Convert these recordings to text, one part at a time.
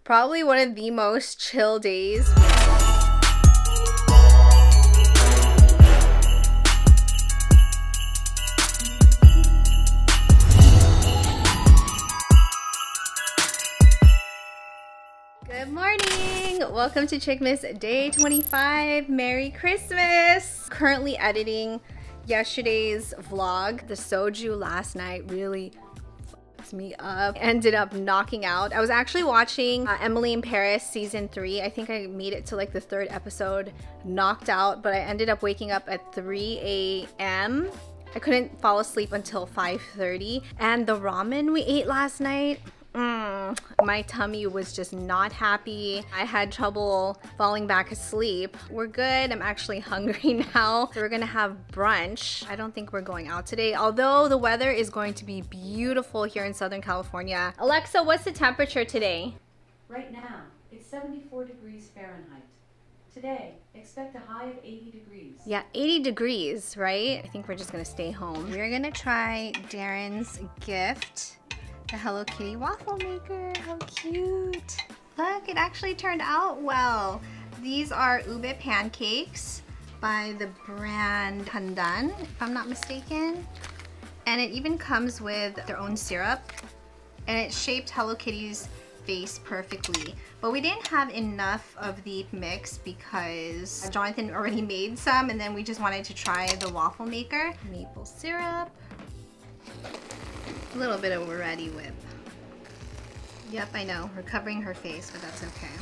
Probably one of the most chill days. Good morning! Welcome to Chickmas Day 25. Merry Christmas! Currently editing yesterday's vlog. The soju last night really fucked me up. Ended up knocking out. I was actually watching Emily in Paris season 3. I think I made it to like the 3rd episode, knocked out, but I ended up waking up at 3 a.m. I couldn't fall asleep until 5:30. And the ramen we ate last night, my tummy was just not happy. I had trouble falling back asleep. We're good. I'm actually hungry now. So we're gonna have brunch. I don't think we're going out today, although the weather is going to be beautiful here in Southern California. Alexa, what's the temperature today? Right now, it's 74 degrees Fahrenheit. Today, expect a high of 80 degrees. Yeah, 80 degrees, right? I think we're just gonna stay home. We're gonna try Darren's gift. The Hello Kitty waffle maker. How cute. Look, it actually turned out well. These are ube pancakes by the brand Pandan, if I'm not mistaken. And it even comes with their own syrup. And it shaped Hello Kitty's face perfectly. But we didn't have enough of the mix because Jonathan already made some, and then we just wanted to try the waffle maker. Maple syrup. A little bit of Ready Whip. Yep, I know. We're covering her face, but that's okay.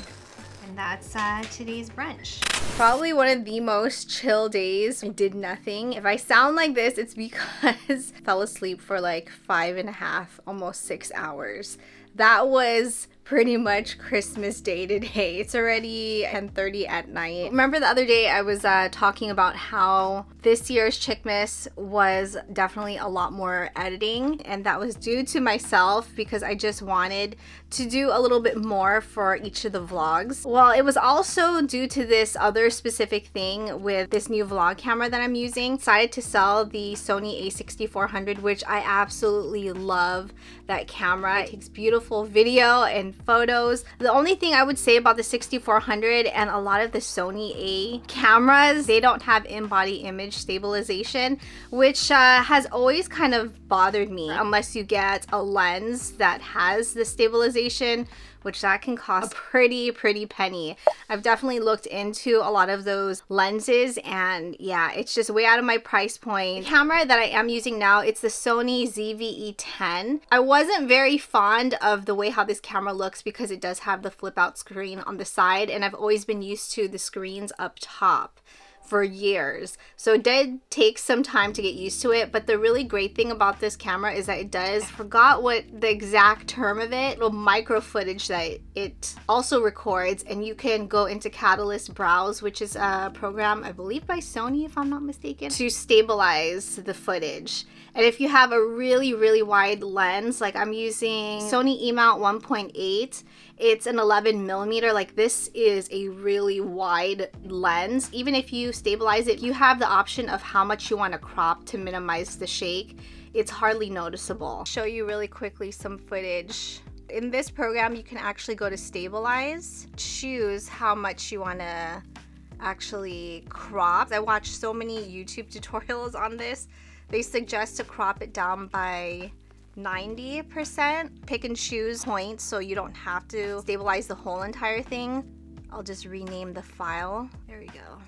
And that's today's brunch. Probably one of the most chill days. I did nothing. If I sound like this, it's because I fell asleep for like 5.5, almost 6 hours. That was pretty much Christmas Day today. It's already 10:30 at night. Remember the other day I was talking about how this year's Chickmas was definitely a lot more editing, and that was due to myself because I just wanted to do a little bit more for each of the vlogs. Well, it was also due to this other specific thing with this new vlog camera that I'm using. I decided to sell the Sony a6400, which I absolutely love that camera. It takes beautiful video and photos. The only thing I would say about the 6400 and a lot of the Sony A cameras, they don't have in-body image stabilization, which has always kind of bothered me unless you get a lens that has the stabilization, which that can cost a pretty penny. I've definitely looked into a lot of those lenses, and yeah, it's just way out of my price point. The camera that I am using now, it's the Sony ZV-E10. I wasn't very fond of the way how this camera looks because it does have the flip out screen on the side, and I've always been used to the screens up top for years. So it did take some time to get used to it, but the really great thing about this camera is that it does, I forgot what the exact term of it, little micro footage that it also records, and you can go into Catalyst Browse, which is a program, I believe by Sony if I'm not mistaken, to stabilize the footage. And if you have a really wide lens, like I'm using Sony E-mount 1.8, it's an 11mm. Like this is a really wide lens. Even if you stabilize it, you have the option of how much you want to crop to minimize the shake. It's hardly noticeable. I'll show you really quickly some footage. In this program, you can actually go to stabilize, choose how much you want to actually crop. I watched so many YouTube tutorials on this. They suggest to crop it down by 90%. Pick and choose points so you don't have to stabilize the whole entire thing. I'll just rename the file. There we go.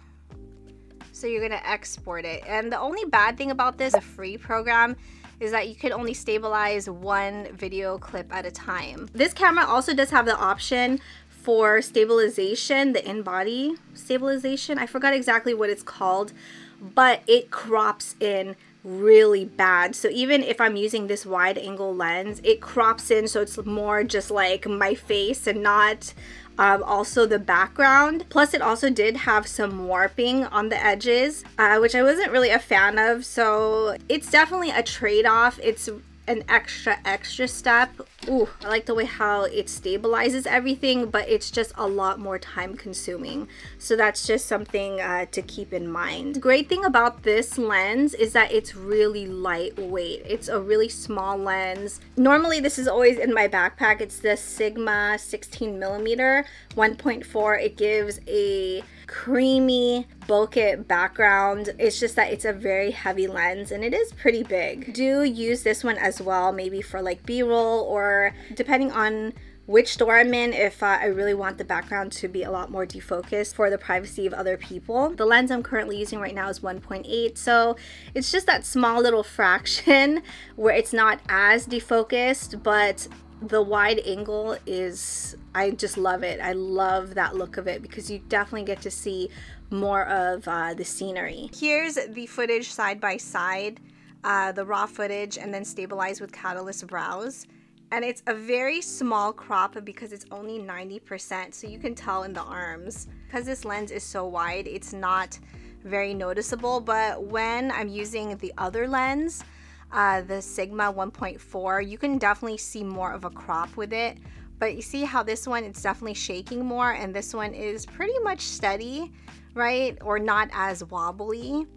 So you're gonna export it. And the only bad thing about this, the free program, is that you can only stabilize one video clip at a time. This camera also does have the option for stabilization, the in-body stabilization. I forgot exactly what it's called, but it crops in really bad. So even if I'm using this wide angle lens, it crops in so it's more just like my face and not also the background. Plus it also did have some warping on the edges, which I wasn't really a fan of. So it's definitely a trade-off. It's an extra step Ooh, I like the way how it stabilizes everything, but it's just a lot more time consuming. So that's just something to keep in mind. The great thing about this lens is that it's really lightweight. It's a really small lens. Normally this is always in my backpack. It's the Sigma 16mm 1.4. It gives a creamy bokeh background. It's just that it's a very heavy lens and it is pretty big. Do use this one as well, maybe for like b-roll, or depending on which store I'm in, if I really want the background to be a lot more defocused for the privacy of other people. The lens I'm currently using right now is 1.8, so it's just that small little fraction where it's not as defocused, but the wide angle is, I just love it. I love that look of it because you definitely get to see more of the scenery. Here's the footage side by side, the raw footage, and then stabilized with Catalyst Browse. And it's a very small crop because it's only 90%, so you can tell in the arms. Because this lens is so wide, it's not very noticeable, but when I'm using the other lens, the Sigma 1.4, you can definitely see more of a crop with it. But you see how this one, it's definitely shaking more, and this one is pretty much steady, right? Or not as wobbly.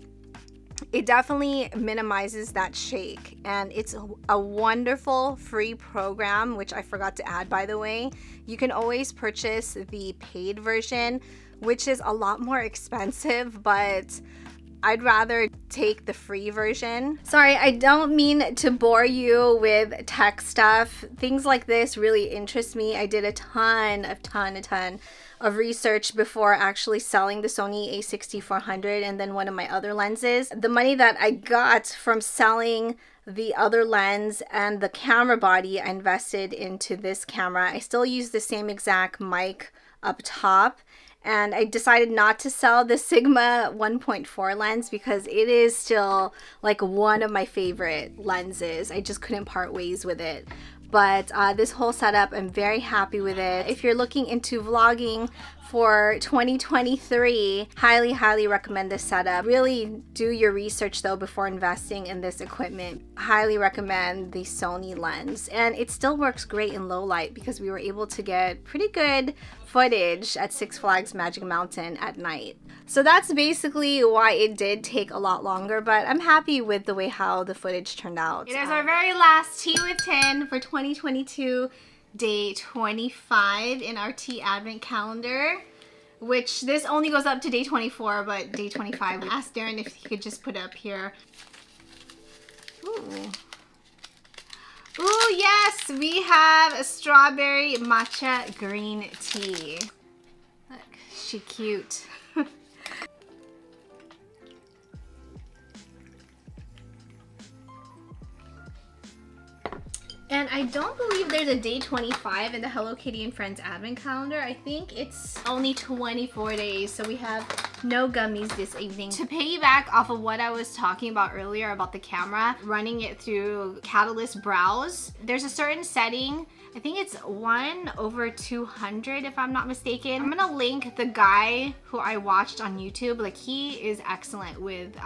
It definitely minimizes that shake, and it's a wonderful free program, which I forgot to add, by the way. You can always purchase the paid version, which is a lot more expensive, but I'd rather take the free version. Sorry, I don't mean to bore you with tech stuff. Things like this really interest me. I did a ton of research before actually selling the Sony a6400 and then one of my other lenses. The money that I got from selling the other lens and the camera body, I invested into this camera. I still use the same exact mic up top. And I decided not to sell the Sigma 1.4 lens because it is still like one of my favorite lenses. I just couldn't part ways with it. But this whole setup, I'm very happy with it. If you're looking into vlogging for 2023, highly recommend this setup. Really do your research though before investing in this equipment. Highly recommend the Sony lens. And it still works great in low light because we were able to get pretty good footage at Six Flags Magic Mountain at night. So that's basically why it did take a lot longer, but I'm happy with the way how the footage turned out. It is our very last Tea with Tin for 2022, day 25 in our tea advent calendar, which this only goes up to day 24, but day 25, we asked Darren if he could just put it up here. Ooh. Ooh, yes, we have a strawberry matcha green tea. Look, she cute. And I don't believe there's a day 25 in the Hello Kitty and Friends advent calendar. I think it's only 24 days, so we have no gummies this evening. To piggyback off of what I was talking about earlier about the camera, running it through Catalyst Browse, there's a certain setting, I think it's 1/200 if I'm not mistaken. I'm gonna link the guy who I watched on YouTube. Like, he is excellent with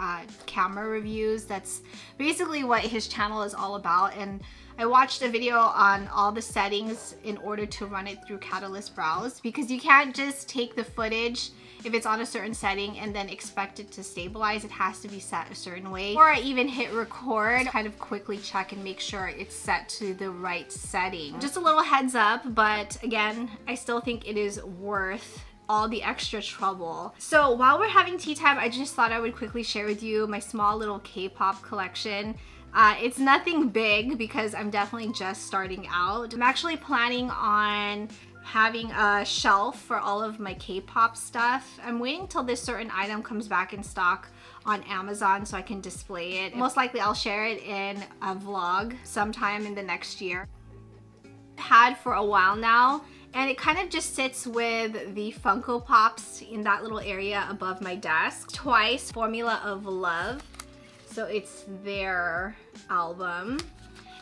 camera reviews. That's basically what his channel is all about. And I watched a video on all the settings in order to run it through Catalyst Browse, because you can't just take the footage if it's on a certain setting and then expect it to stabilize. It has to be set a certain way. Before I even hit record, kind of quickly check and make sure it's set to the right setting. Just a little heads up, but again, I still think it is worth all the extra trouble. So while we're having tea time, I just thought I would quickly share with you my small little K-pop collection. It's nothing big because I'm definitely just starting out. I'm actually planning on having a shelf for all of my K-pop stuff. I'm waiting till this certain item comes back in stock on Amazon so I can display it. Most likely I'll share it in a vlog sometime in the next year. Had for a while now, and it kind of just sits with the Funko Pops in that little area above my desk. Twice, Formula of Love. So it's their album.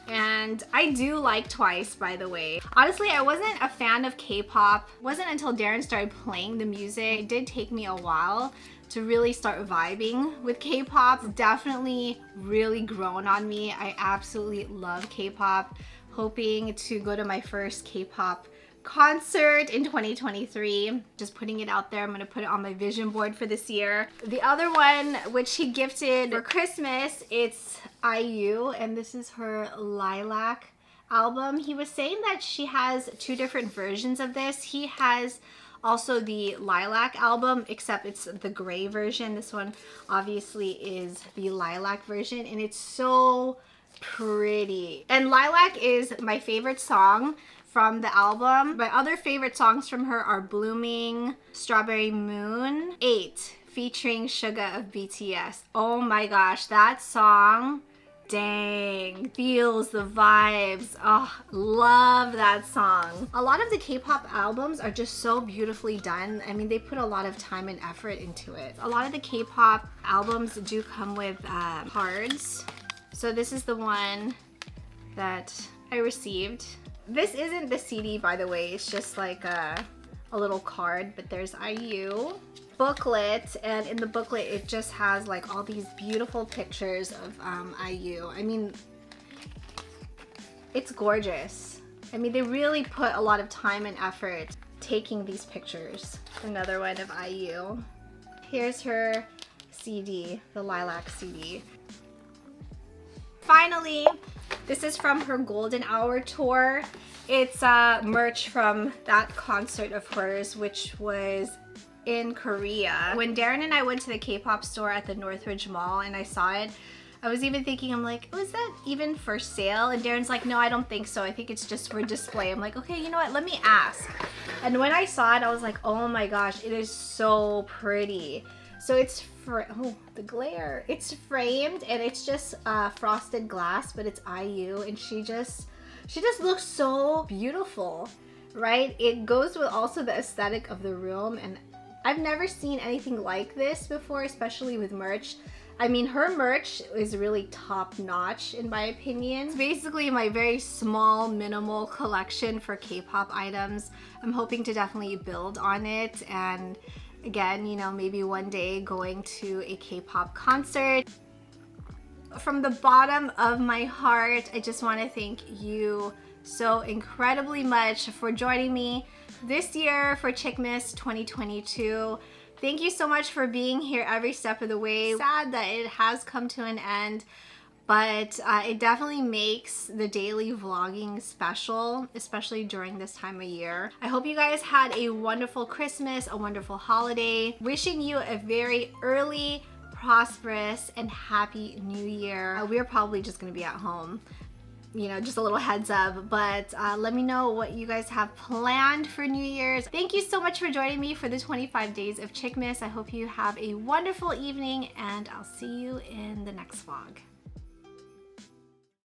And I do like Twice, by the way. Honestly, I wasn't a fan of K-pop. It wasn't until Darren started playing the music. It did take me a while to really start vibing with K-pop. Definitely really grown on me. I absolutely love K-pop. hoping to go to my first K-pop concert in 2023. Just putting it out there. I'm gonna put it on my vision board for this year. The other one, which he gifted for Christmas, it's IU, and this is her Lilac album. He was saying that she has 2 different versions of this. He has also the Lilac album, except it's the gray version. This one obviously is the Lilac version, and it's so pretty. And Lilac is my favorite song from the album. My other favorite songs from her are Blooming, Strawberry Moon, 8 featuring Suga of BTS. Oh my gosh, that song, dang, feels the vibes. Oh, love that song. A lot of the K-pop albums are just so beautifully done. I mean, they put a lot of time and effort into it. A lot of the K-pop albums do come with cards. So this is the one that I received. This isn't the CD, by the way. It's just like a little card, but there's IU. Booklet, and in the booklet it just has like all these beautiful pictures of IU. I mean, it's gorgeous. I mean, they really put a lot of time and effort taking these pictures. Another one of IU. Here's her CD, the Lilac CD. Finally, this is from her Golden Hour tour. It's merch from that concert of hers, which was in Korea. When Darren and I went to the K-pop store at the Northridge Mall and I saw it, I was even thinking, I'm like, was that even for sale? And Darren's like, no, I don't think so. I think it's just for display. I'm like, okay, you know what? Let me ask. And when I saw it, I was like, oh my gosh, it is so pretty. So it's oh, the glare. It's framed and it's just frosted glass, but it's IU, and she just looks so beautiful, right? It goes with also the aesthetic of the room, and I've never seen anything like this before, especially with merch. I mean, her merch is really top-notch in my opinion. It's basically my very small, minimal collection for K-pop items. I'm hoping to definitely build on it, and again, you know, maybe one day going to a K-pop concert. From the bottom of my heart, I just want to thank you so incredibly much for joining me this year for Chickmas 2022. Thank you so much for being here every step of the way. Sad that it has come to an end, but it definitely makes the daily vlogging special, especially during this time of year. I hope you guys had a wonderful Christmas, a wonderful holiday. Wishing you a very early, prosperous, and happy new year. We're probably just gonna be at home, you know, just a little heads up, but let me know what you guys have planned for New Year's. Thank you so much for joining me for the 25 days of Chickmas. I hope you have a wonderful evening, and I'll see you in the next vlog.